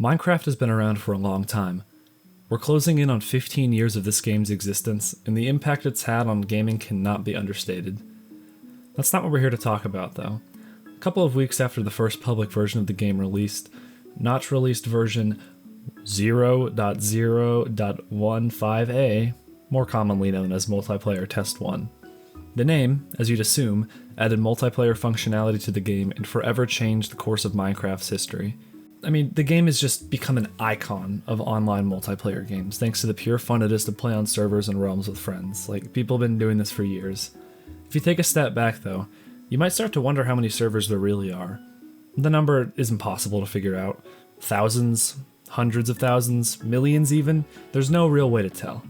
Minecraft has been around for a long time. We're closing in on 15 years of this game's existence, and the impact it's had on gaming cannot be understated. That's not what we're here to talk about, though. A couple of weeks after the first public version of the game released, Notch released version 0.0.15a, more commonly known as Multiplayer Test 1. The name, as you'd assume, added multiplayer functionality to the game and forever changed the course of Minecraft's history. I mean, the game has just become an icon of online multiplayer games, thanks to the pure fun it is to play on servers and realms with friends. Like, people have been doing this for years. If you take a step back, though, you might start to wonder how many servers there really are. The number is impossible to figure out. Thousands, hundreds of thousands, millions even, there's no real way to tell.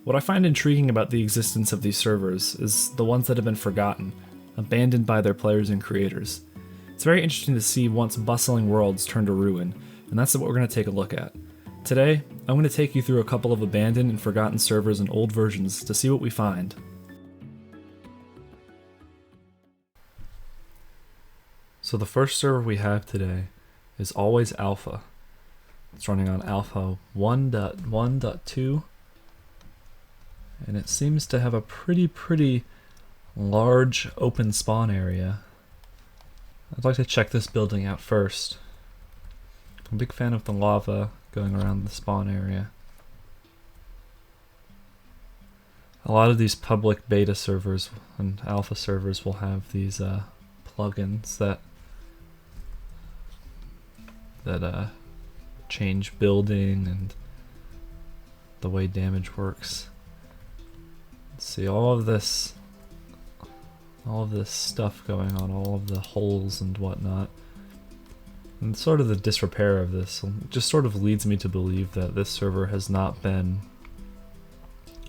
What I find intriguing about the existence of these servers is the ones that have been forgotten, abandoned by their players and creators. It's very interesting to see once bustling worlds turn to ruin, and that's what we're going to take a look at. Today, I'm going to take you through a couple of abandoned and forgotten servers and old versions to see what we find. So the first server we have today is Always Alpha. It's running on Alpha 1.1.2, and it seems to have a pretty large open spawn area. I'd like to check this building out first. I'm a big fan of the lava going around the spawn area. A lot of these public beta servers and alpha servers will have these plugins that change building and the way damage works. Let's see, all of this stuff going on, all of the holes and whatnot, and sort of the disrepair of this just sort of leads me to believe that this server has not been,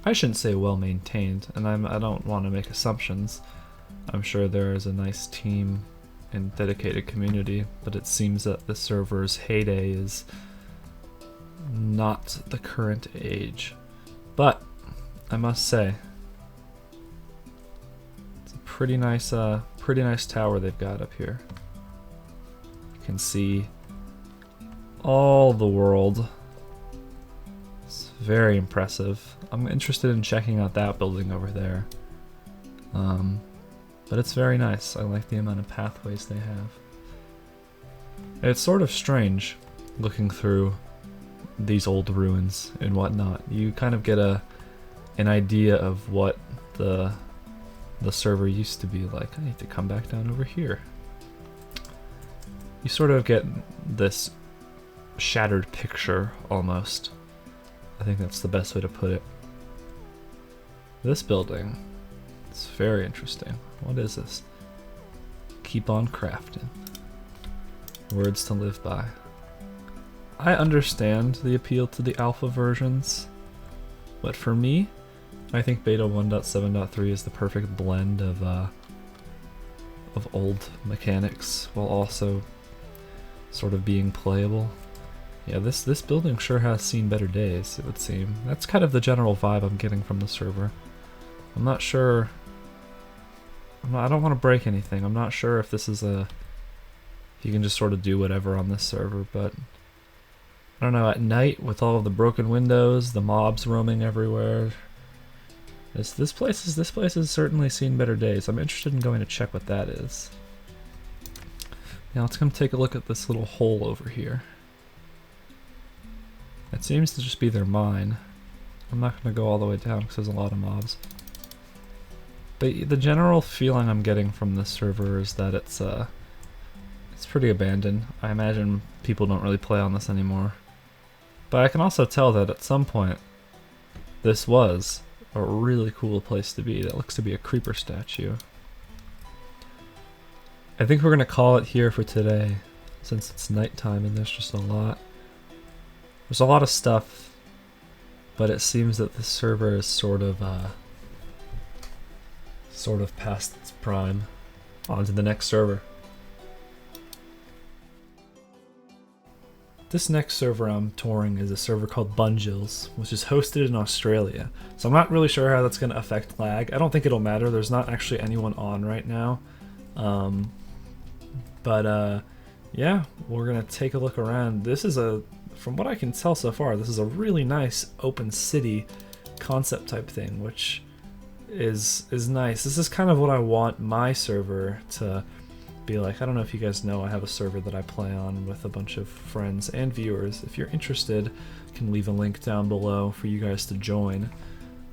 I shouldn't say well maintained, and I don't want to make assumptions. I'm sure there is a nice team and dedicated community, but it seems that this server's heyday is not the current age. But I must say, pretty nice tower they've got up here. You can see all the world. It's very impressive. I'm interested in checking out that building over there. But it's very nice. I like the amount of pathways they have. It's sort of strange looking through these old ruins and whatnot. You kind of get an idea of what the server used to be like. I need to come back down over here. You sort of get this shattered picture almost. I think that's the best way to put it. This building, it's very interesting. What is this? Keep on crafting. Words to live by. I understand the appeal to the alpha versions, but for me, I think beta 1.7.3 is the perfect blend of old mechanics while also sort of being playable. Yeah, this building sure has seen better days, it would seem. That's kind of the general vibe I'm getting from the server. I'm not sure. I don't want to break anything. I'm not sure if this is if you can just sort of do whatever on this server, but I don't know, at night with all of the broken windows, the mobs roaming everywhere, This place has certainly seen better days. I'm interested in going to check what that is. Now let's come take a look at this little hole over here. It seems to just be their mine. I'm not going to go all the way down because there's a lot of mobs. But the general feeling I'm getting from this server is that it's pretty abandoned. I imagine people don't really play on this anymore. But I can also tell that at some point this was a really cool place to be. That looks to be a creeper statue. I think we're gonna call it here for today, since it's nighttime and there's just a lot. There's a lot of stuff, but it seems that this server is sort of past its prime. On to the next server. This next server I'm touring is a server called Bungles, which is hosted in Australia. So I'm not really sure how that's going to affect lag. I don't think it'll matter. There's not actually anyone on right now. Yeah, we're going to take a look around. This is a from what I can tell so far, this is a really nice open city concept type thing, which is nice. This is kind of what I want my server to be like. I don't know if you guys know, I have a server that I play on with a bunch of friends and viewers. If you're interested, I can leave a link down below for you guys to join.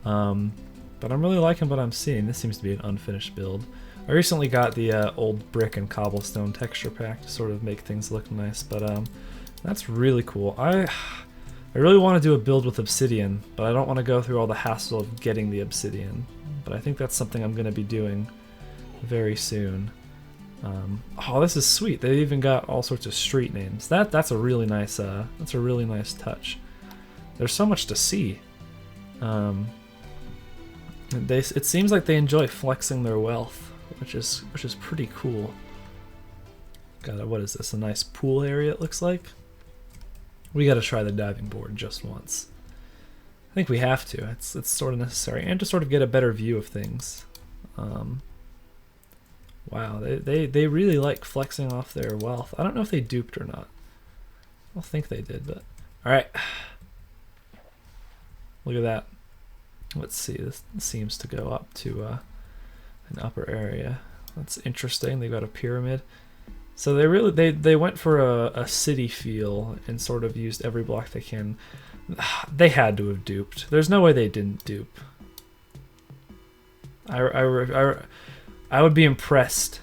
But I'm really liking what I'm seeing. This seems to be an unfinished build. I recently got the old brick and cobblestone texture pack to sort of make things look nice, but that's really cool. I really want to do a build with obsidian, but I don't want to go through all the hassle of getting the obsidian. But I think that's something I'm going to be doing very soon. Oh, this is sweet. They even got all sorts of street names. That's a really nice touch. There's so much to see. It seems like they enjoy flexing their wealth, which is pretty cool. Got what is this? A nice pool area, it looks like. We got to try the diving board just once. I think we have to. It's sort of necessary, and to sort of get a better view of things. Wow, they really like flexing off their wealth. I don't know if they duped or not. I don't think they did, but all right. Look at that. Let's see. This seems to go up to an upper area. That's interesting. They've got a pyramid. So they went for a city feel and sort of used every block they can. They had to have duped. There's no way they didn't dupe. I would be impressed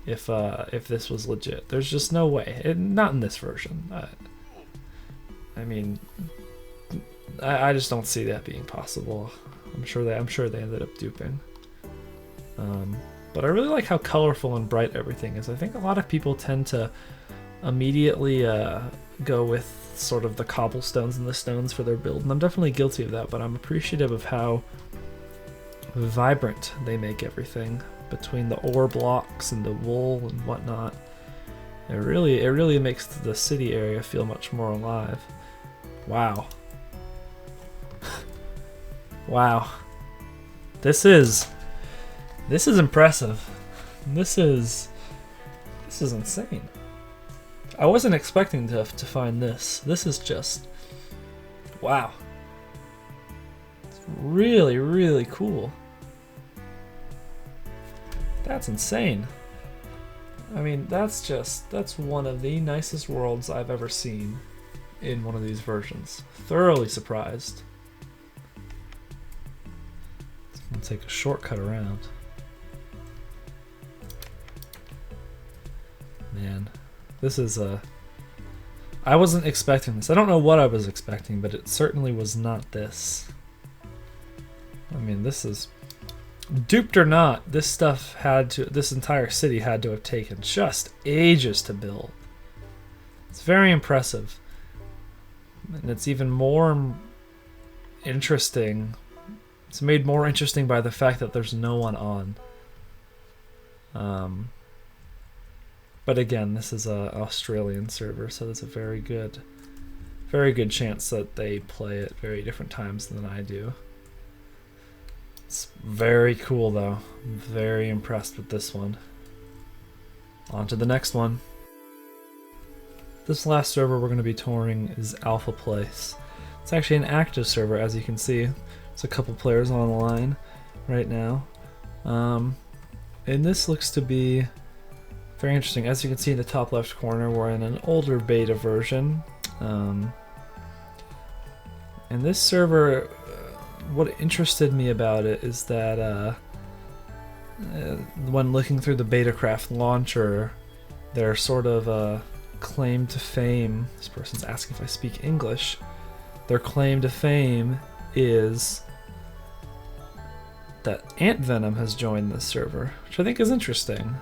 if this was legit. There's just no way. Not in this version. I mean, I just don't see that being possible. I'm sure they ended up duping. But I really like how colorful and bright everything is. I think a lot of people tend to immediately go with sort of the cobblestones and the stones for their build, and I'm definitely guilty of that, but I'm appreciative of how vibrant they make everything between the ore blocks and the wool and whatnot. It really makes the city area feel much more alive. Wow. Wow. This is impressive. This is insane. I wasn't expecting to find this. This is just, wow. It's really, really cool. That's insane. I mean, that's one of the nicest worlds I've ever seen in one of these versions. Thoroughly surprised. I'm gonna take a shortcut around. Man, this is I wasn't expecting this. I don't know what I was expecting, but it certainly was not this. I mean, this is, duped or not, this entire city had to have taken just ages to build. It's very impressive. And it's even more interesting. It's made more interesting by the fact that there's no one on. But again, this is an Australian server, so there's a very good chance that they play at very different times than I do. It's very cool though. I'm very impressed with this one. On to the next one. This last server we're going to be touring is Alpha Place. It's actually an active server, as you can see. There's a couple players online right now. And this looks to be very interesting. As you can see in the top left corner, we're in an older beta version. And this server, what interested me about it is that when looking through the Betacraft launcher, their sort of claim to fame, this person's asking if I speak English, their claim to fame is that Ant Venom has joined this server, which I think is interesting.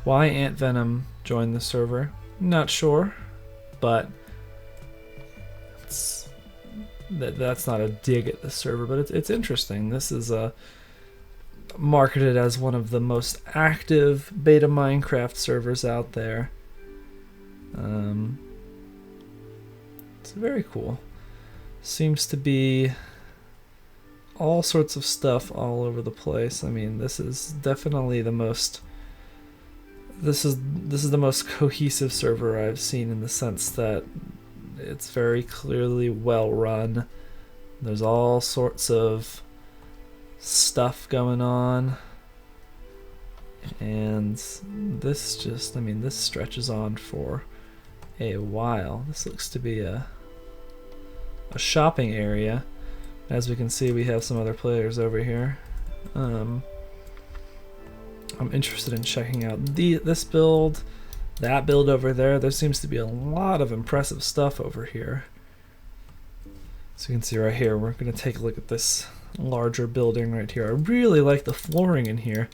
Why Ant Venom joined the server? Not sure, but that's not a dig at the server, but it's interesting. This is marketed as one of the most active beta Minecraft servers out there. It's very cool. Seems to be all sorts of stuff all over the place. I mean, this is definitely the most this is the most cohesive server I've seen, in the sense that it's very clearly well run. There's all sorts of stuff going on, and this just, I mean, this stretches on for a while. This looks to be a shopping area. As we can see, we have some other players over here. I'm interested in checking out this build, that build over there. There seems to be a lot of impressive stuff over here. So you can see right here, we're going to take a look at this larger building right here. I really like the flooring in here.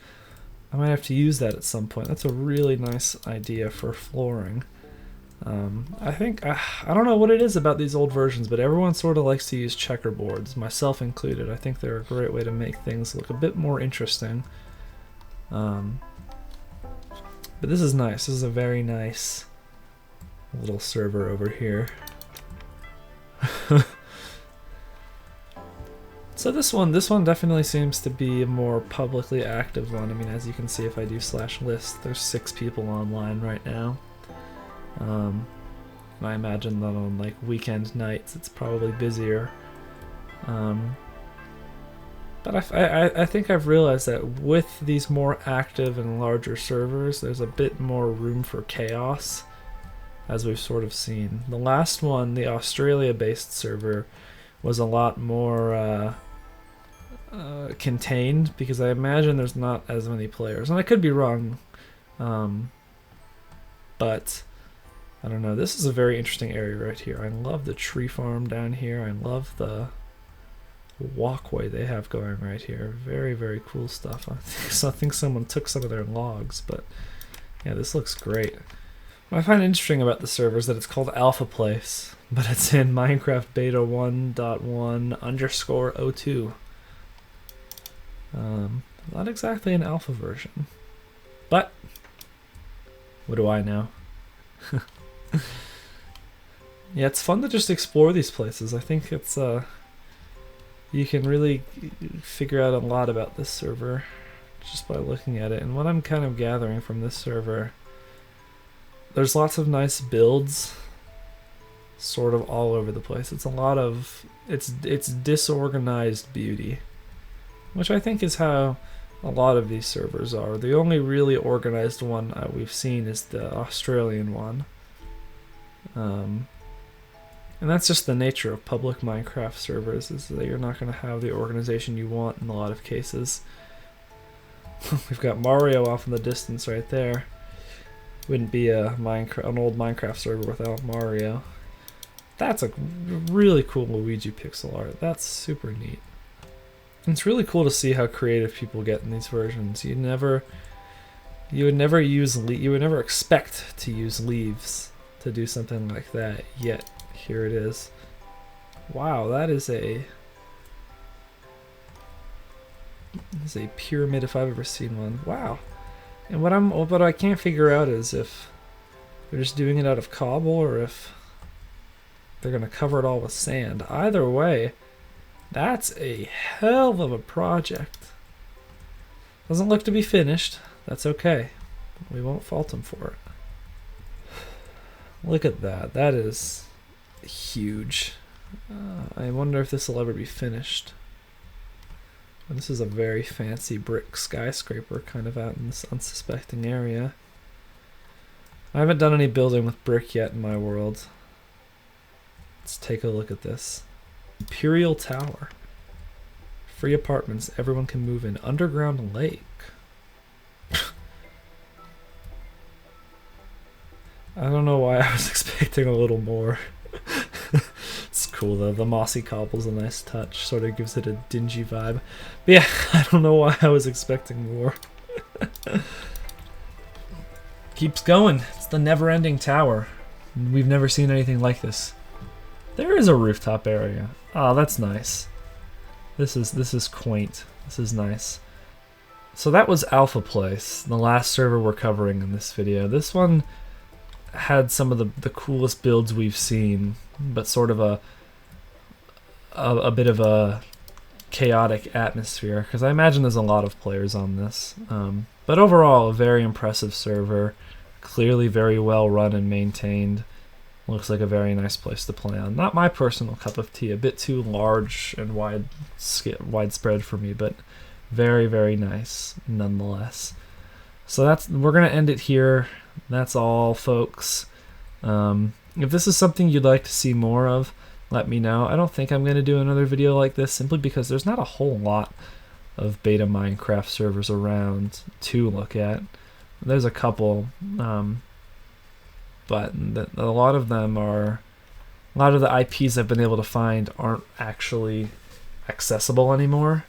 I might have to use that at some point. That's a really nice idea for flooring. I think, I don't know what it is about these old versions, but everyone sort of likes to use checkerboards, myself included. I think they're a great way to make things look a bit more interesting. But this is nice. This is a very nice little server over here. So this one definitely seems to be a more publicly active one. I mean, as you can see, if I do /list, there's 6 people online right now. And I imagine that on like weekend nights it's probably busier. But I think I've realized that with these more active and larger servers, there's a bit more room for chaos, as we've sort of seen. The last one, the Australia-based server, was a lot more contained, because I imagine there's not as many players. And I could be wrong, but I don't know. This is a very interesting area right here. I love the tree farm down here. I love the walkway they have going right here. Very, very cool stuff. I think someone took some of their logs, but yeah, this looks great. What I find interesting about the server is that it's called Alpha Place, but it's in Minecraft Beta 1.1_02. Not exactly an alpha version, but what do I know? Yeah, it's fun to just explore these places. I think it's you can really figure out a lot about this server just by looking at it. And what I'm kind of gathering from this server, there's lots of nice builds sort of all over the place. It's a lot of it's disorganized beauty, which I think is how a lot of these servers are. The only really organized one we've seen is the Australian one. And that's just the nature of public Minecraft servers, is that you're not going to have the organization you want in a lot of cases. We've got Mario off in the distance right there. Wouldn't be an old Minecraft server without Mario. That's a really cool Luigi pixel art. That's super neat. And it's really cool to see how creative people get in these versions. You would never expect to use leaves to do something like that, yet here it is. Wow, that is a pyramid if I've ever seen one. Wow. And what I can't figure out is if they're just doing it out of cobble or if they're gonna cover it all with sand. Either way, that's a hell of a project. Doesn't look to be finished. That's okay. We won't fault them for it. Look at that. That is huge. I wonder if this will ever be finished. This is a very fancy brick skyscraper kind of out in this unsuspecting area. I haven't done any building with brick yet in my world. Let's take a look at this. Imperial Tower. Free apartments everyone can move in. Underground lake. I don't know why I was expecting a little more. It's cool though. The mossy cobble's a nice touch. Sort of gives it a dingy vibe. But yeah, I don't know why I was expecting more. Keeps going. It's the never-ending tower. We've never seen anything like this. There is a rooftop area. Oh, that's nice. This is quaint. This is nice. So that was Alpha Place, the last server we're covering in this video. This one had some of the coolest builds we've seen, but sort of a bit of a chaotic atmosphere, because I imagine there's a lot of players on this. But overall, a very impressive server, clearly very well run and maintained. Looks like a very nice place to play on. Not my personal cup of tea, a bit too large and widespread for me, but very, very nice nonetheless. So we're gonna end it here. That's all, folks. If this is something you'd like to see more of, let me know. I don't think I'm gonna do another video like this simply because there's not a whole lot of beta Minecraft servers around to look at. There's a couple, but a lot of them are, a lot of the IPs I've been able to find aren't actually accessible anymore,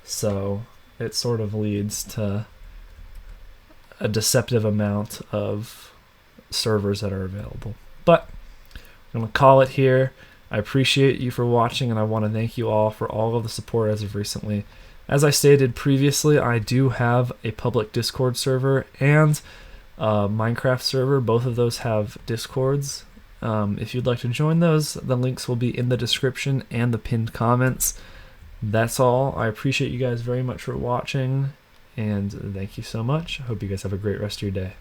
so it sort of leads to a deceptive amount of servers that are available. But I'm going to call it here. I appreciate you for watching, and I want to thank you all for all of the support as of recently. As I stated previously, I do have a public Discord server and a Minecraft server. Both of those have Discords. If you'd like to join those, the links will be in the description and the pinned comments. That's all. I appreciate you guys very much for watching, and thank you so much. I hope you guys have a great rest of your day.